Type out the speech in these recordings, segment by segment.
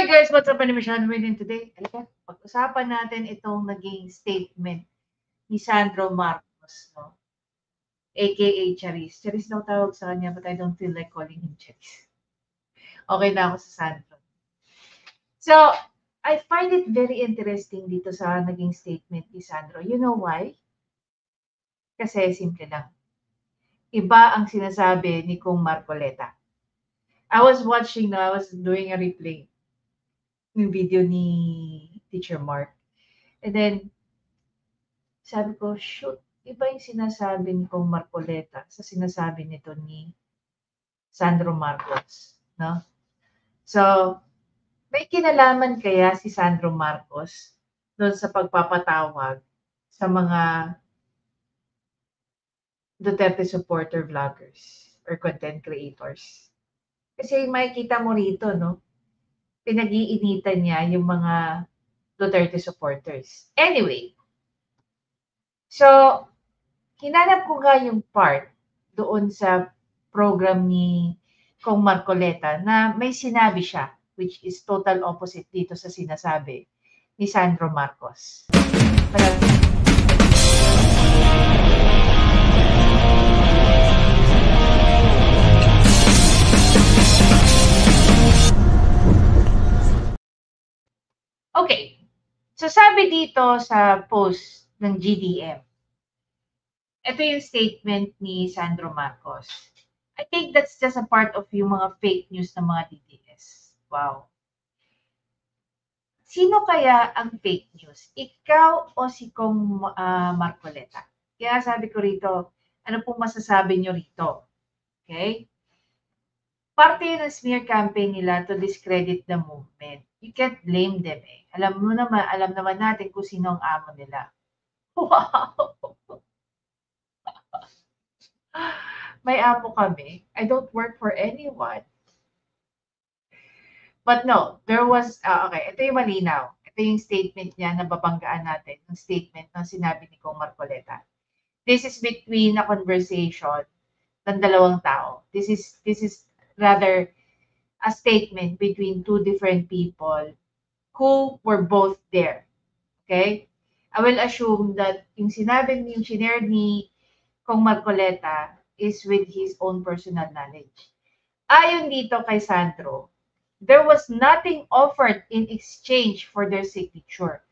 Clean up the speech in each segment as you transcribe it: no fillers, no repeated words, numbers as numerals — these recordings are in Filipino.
Hi guys, what's up? I'm Michelle William today. Halika, pag-usapan natin itong naging statement ni Sandro Marcos, no? AKA Charis. Charis daw tawag sa kanya, but I don't feel like calling him Charis. Okay na ako sa Sandro. So, I find it very interesting dito sa naging statement ni Sandro. You know why? Kasi simple lang. Iba ang sinasabi ni Kong Marcoleta. I was doing a replay yung video ni Teacher Mark. And then, sabi ko, shoot, iba yung sinasabi ni Kong Marcoleta sa sinasabi nito ni Sandro Marcos. No? So, may kinalaman kaya si Sandro Marcos doon sa pagpapatawag sa mga Duterte supporter vloggers or content creators? Kasi makikita mo rito, no? Pinag-iinitan niya yung mga Duterte supporters. Anyway, so, hinanap ko nga yung part doon sa program ni Kong Marcoleta na may sinabi siya, which is total opposite dito sa sinasabi ni Sandro Marcos. Okay. So sabi dito sa post ng GDM, ito yung statement ni Sandro Marcos. I think that's just a part of yung mga fake news ng mga DDS. Wow. Sino kaya ang fake news? Ikaw o si Kong Marcoleta? Kaya sabi ko rito, ano pong masasabi nyo rito? Okay? Parte yun ng smear campaign nila to discredit the movement. You can't blame them eh. Alam naman natin kung sino ang amo nila. Wow! May amo kami. I don't work for anyone. But no, there was, okay, ito yung malinaw. Ito yung statement niya na babanggaan natin, yung statement ng sinabi ni Kong Marcoleta. This is between a conversation ng dalawang tao. This is rather a statement between two different people who were both there. Okay? I will assume that yung shinare ni Kong Marcoleta is with his own personal knowledge. Ayon dito kay Sandro, there was nothing offered in exchange for their signature.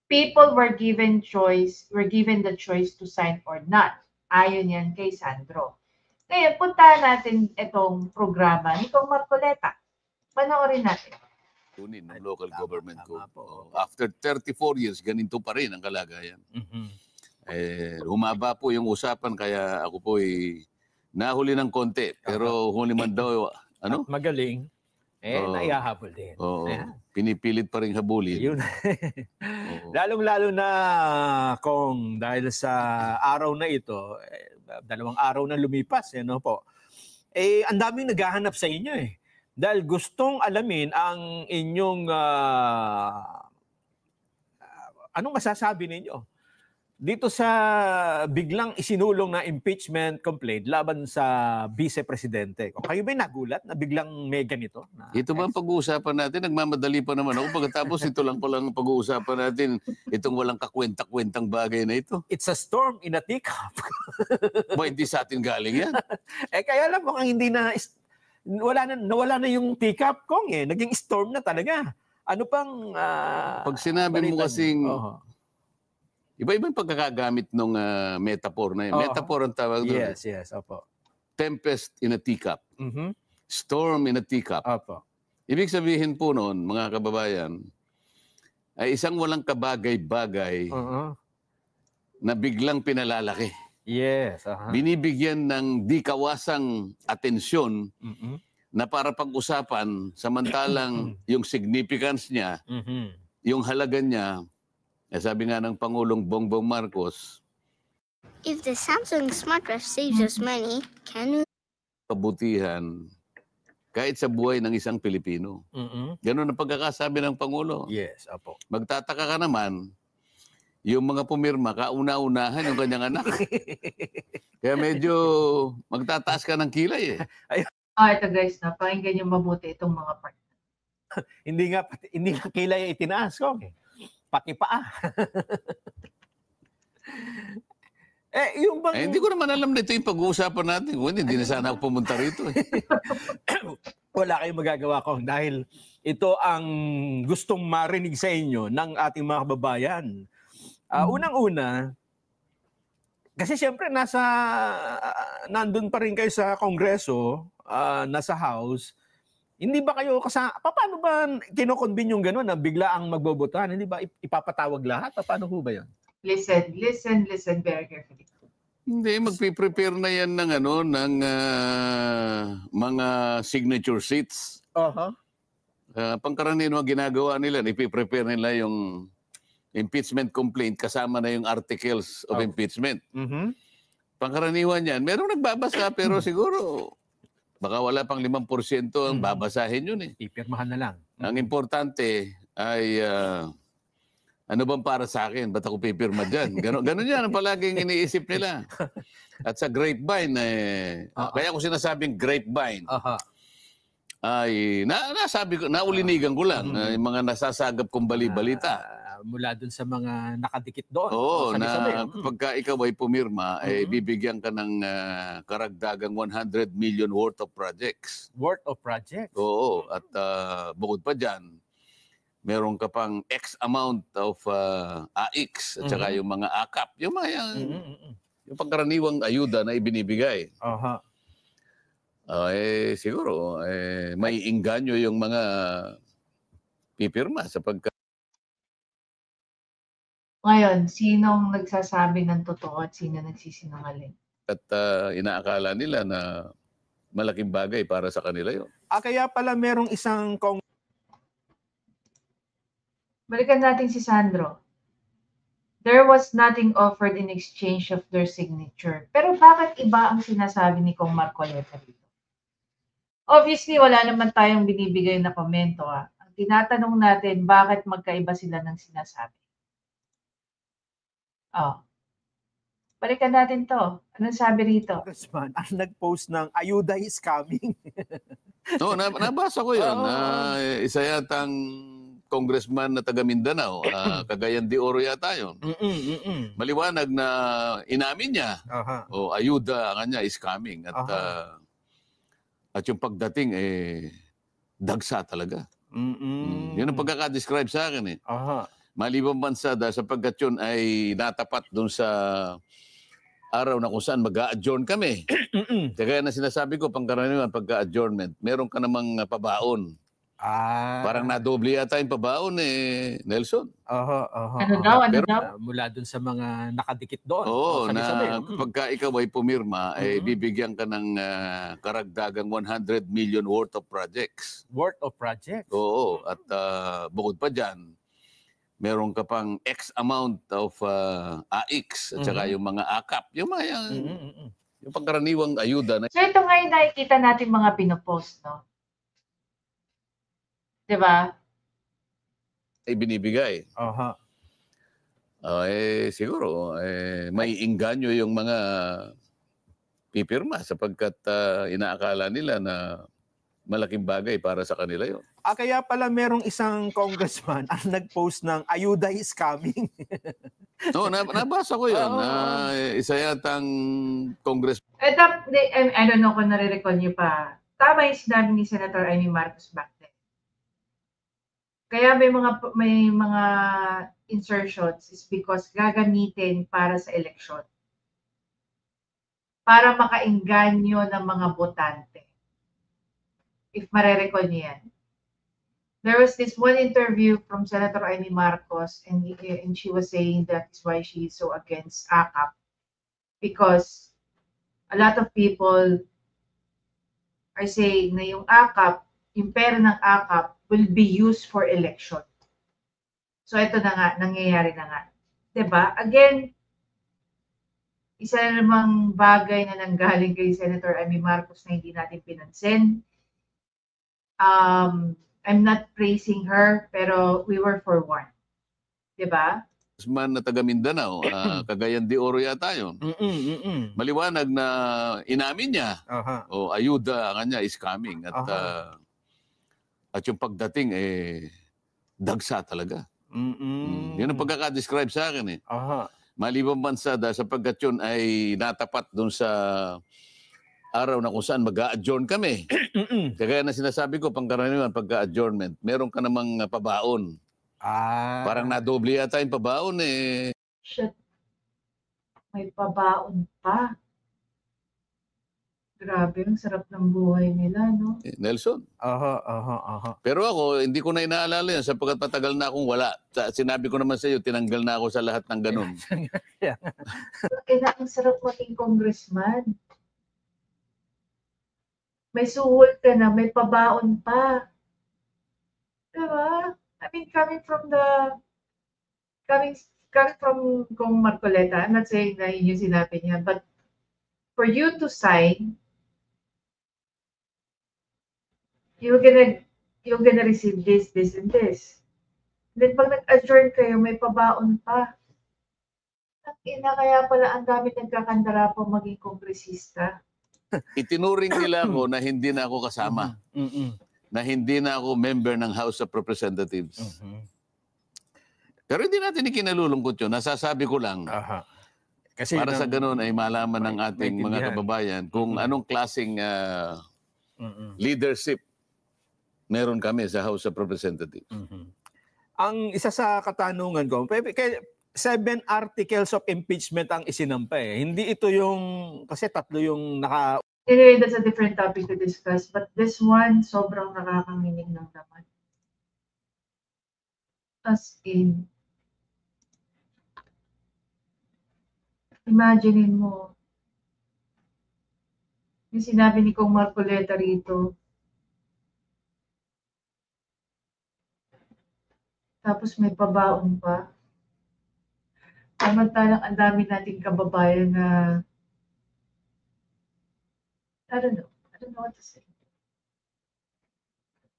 People were given the choice to sign or not. Ayon yan kay Sandro. Ngayon, puntahan natin itong programa ni Kong Marcoleta. Panoorin natin. Ng local government ko. After 34 years, ganito pa rin ang kalagayan. Humaba po yung usapan, kaya ako po nahuli ng konti. Pero huli man daw, ano? At magaling, naihahabol din. Pinipilit pa rin habulin. Yun. Lalong-lalo na kung dahil sa araw na ito, 2 araw na lumipas, no po. Ang daming naghahanap sa inyo dahil gustong alamin ang inyong anong masasabi ninyo dito sa biglang isinulong na impeachment complaint laban sa vice-presidente. Kayo ba'y nagulat na biglang may ganito? Ito ba ang pag-uusapan natin? Nagmamadali pa naman ako. Pagkatapos ito lang palang pag-uusapan natin, itong walang kakwenta-kwentang bagay na ito. It's a storm in a teacup. Hindi sa atin galing yan. Kaya lang mukhang hindi na, nawala na yung teacup, Kong Naging storm na talaga. Ano pang pag sinabi mo kasing iba-ibang pagkakagamit ng metaphor na yun. Metaphor ang tawag doon. Yes, opo. Tempest in a teacup. Storm in a teacup. Opo. Ibig sabihin po noon, mga kababayan, ay isang walang kabagay-bagay na biglang pinalalaki. Yes. Binibigyan ng di kawasang atensyon na para pag-usapan, samantalang yung significance niya, yung halaga niya, sabi nga ng Pangulong Bongbong Marcos, if the Samsung smartwatch saves us money, can we? Kabutihan kahit sa buhay ng isang Pilipino. Ganun ang pagkakasabi ng Pangulo. Yes, apo. Magtataka ka naman, yung mga pumirma, kauna-unahan yung kanyang anak. Kaya medyo magtataas ka ng kilay Ito guys, pakinggan yung mabuti itong mga part. hindi nga kilay itinaas ko. Pati paa. Yung bang... hindi ko naman alam na ito yung pag-uusapan natin. Hindi na sana ako pumunta rito. Wala kayong magagawa ko dahil ito ang gustong marinig sa inyo ng ating mga kababayan. Unang-una, kasi siyempre nandun pa rin kayo sa Kongreso, nasa House. Hindi ba kayo paano ba kinokonbine yung gano'n na bigla ang magbobotahan? Hindi ba ipapatawag lahat? Paano ho ba yun? Listen very carefully. Hindi, magpiprepare na yan ng mga signature sheets. Pangkaraniwan ang ginagawa nila, ipiprepare nila yung impeachment complaint kasama na yung articles of impeachment. Pangkaraniwan yan. Merong nagbabasa pero siguro baka wala pang 5% ang babasahin yun eh. Ipirmahan na lang. Ang importante ay ano bang para sa akin? Ba't ako pipirma dyan? Ganon yan ang palaging iniisip nila. At sa grapevine, kaya ko sinasabing grapevine, ay naulinigan ko lang yung mga nasasagap kong bali-balita. Mula dun sa mga nakadikit doon. Oo, na pagka ikaw ay pumirma, bibigyan ka ng karagdagang 100 million worth of projects. Worth of projects? Oo, at bukod pa dyan, meron ka pang X amount of AX at saka yung mga AKAP. Yung mga yung pangkaraniwang ayuda na ibinibigay. Siguro, may inganyo yung mga pipirma sapagkat Ngayon, sinong nagsasabi ng totoo at sino nagsisinungaling? At inaakala nila na malaking bagay para sa kanila yun. Kaya pala merong isang Balikan natin si Sandro. There was nothing offered in exchange of their signature. Pero bakit iba ang sinasabi ni Kong Marcoleta dito? Obviously, wala naman tayong binibigay na komento. Ang tinatanong natin, bakit magkaiba sila ng sinasabi? Balikan natin to. Anong sabi rito? Congressman ang nag-post ng ayuda is coming. No, nabasa ko yun. Isa yatang congressman na taga Mindanao, Cagayan de Oro yata yun. Maliwanag na inamin niya, ayuda kanya is coming. At yung pagdating, dagsa talaga. Yun ang pagkakadescribe sa akin. Malibang bansa dahil sapagkat yun ay natapat doon sa araw na kung saan mag-a-adjourn kami. Kaya na sinasabi ko, pangkaraniwan pagka-adjournment, meron ka namang pabaon. Parang nadoble yata yung pabaon Nelson. Ano daw? Mula dun sa mga nakadikit doon. Oo, na pagka ikaw ay pumirma, bibigyan ka ng karagdagang 100 million worth of projects. Worth of projects? Oo, at bukod pa dyan, meron ka pang X amount of AX at saka yung mga AKAP. Yung mga yung pangkaraniwang ayuda. So ito ngayon nakikita natin mga pinopost, no? Diba? Ay binibigay. Siguro, may inganyo yung mga pipirma sapagkat inaakala nila na malaking bagay para sa kanila yun. Kaya pala merong isang congressman ang nag-post ng ayuda is coming. No, nabasa ko yun. Isa yatang congressman. I don't know kung nare-recall niyo pa. Tama yung sinabi ni Senator Amy Marcos back then. Kaya may mga insertions is because gagamitin para sa eleksyon. Para makainganyo ng mga botante. If mare-recall niyo yan. There was this one interview from Senator Amy Marcos and she was saying that's why she is so against AKAP. Because a lot of people are saying na yung AKAP, yung pera ng AKAP will be used for election. So ito na nga, nangyayari na nga. Diba? Again, isa na namang bagay na nanggaling kay Senator Amy Marcos na hindi natin pinansin. I'm not praising her, pero we were forewarned. Diba? Man na taga Mindanao, Cagayan de Oro yata yun. Maliwanag na inamin niya, ayuda kanya is coming. At yung pagdating, dagsa talaga. Yun ang pagkakadescribe sa akin eh. Aha. Malibang bansa dahil sapagkat yun ay natapat doon sa araw na kung saan mag-a-adjourn kami. Kaya na sinasabi ko, pangkaraniwan, pagka-adjournment, meron ka namang pabaon. Parang nadoble yata yung pabaon eh. Shit. May pabaon pa. Grabe, ang sarap ng buhay nila, no? Nelson. Aha. Pero ako, hindi ko na inaalala yan sapagkat patagal na akong wala. Sinabi ko naman sa iyo, tinanggal na ako sa lahat ng ganun. Ang sarap maging congressman. May suhol ka na, may pabaon pa. Diba? I mean, coming from Kong Marcoleta, I'm not saying na yun yung sinabi niya, but for you to sign, you're gonna receive this, and this. Then pag nag-adjourn kayo, may pabaon pa. Kaya pala ang dami nagkakandara po maging kongresista. Itinuring nila ako na hindi na ako kasama. Na hindi na ako member ng House of Representatives. Pero hindi natin ikinalulungkot yun. Nasasabi ko lang, Kasi para sa ganun ay malaman ng ating mga maintindihan. kababayan kung anong klaseng leadership meron kami sa House of Representatives. Ang isa sa katanungan ko, 7 articles of impeachment ang isinampa eh. Hindi ito yung, kasi 3 yung naka... Anyway, that's a different topic to discuss. But this one, sobrang nakakanginig ng laman. As in, imaginein mo, yung sinabi ni Kong Marcoleta rito, tapos may pabaon pa. Samantalang ang dami nating kababayan na I don't know what to say.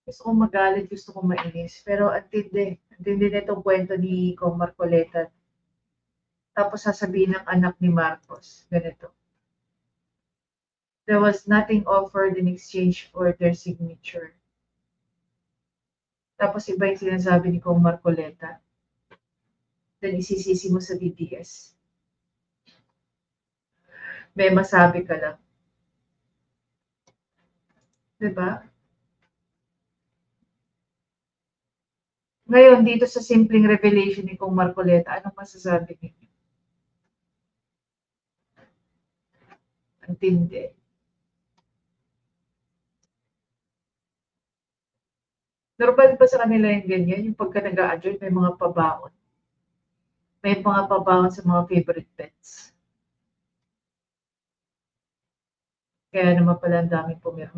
Gusto kong magalit, gusto kong mainis. Pero antindi na itong kwento ni Kong Marcoleta. Tapos sasabihin ng anak ni Marcos, ganito. There was nothing offered in exchange for their signature. Tapos iba yung sinasabi ni Kong Marcoleta. Then isisisi mo sa DDS. May masabi ka lang. Diba? Ngayon, dito sa simpleng revelation ni Kong Marcoleta, anong masasabi niyo? Antindi. Normal ba sa kanila yung ganyan? Yung pagka nag-a-adjourn, may mga pabaon. May mga pabaon sa mga favorite pets. Kaya naman pala ang daming pumirma.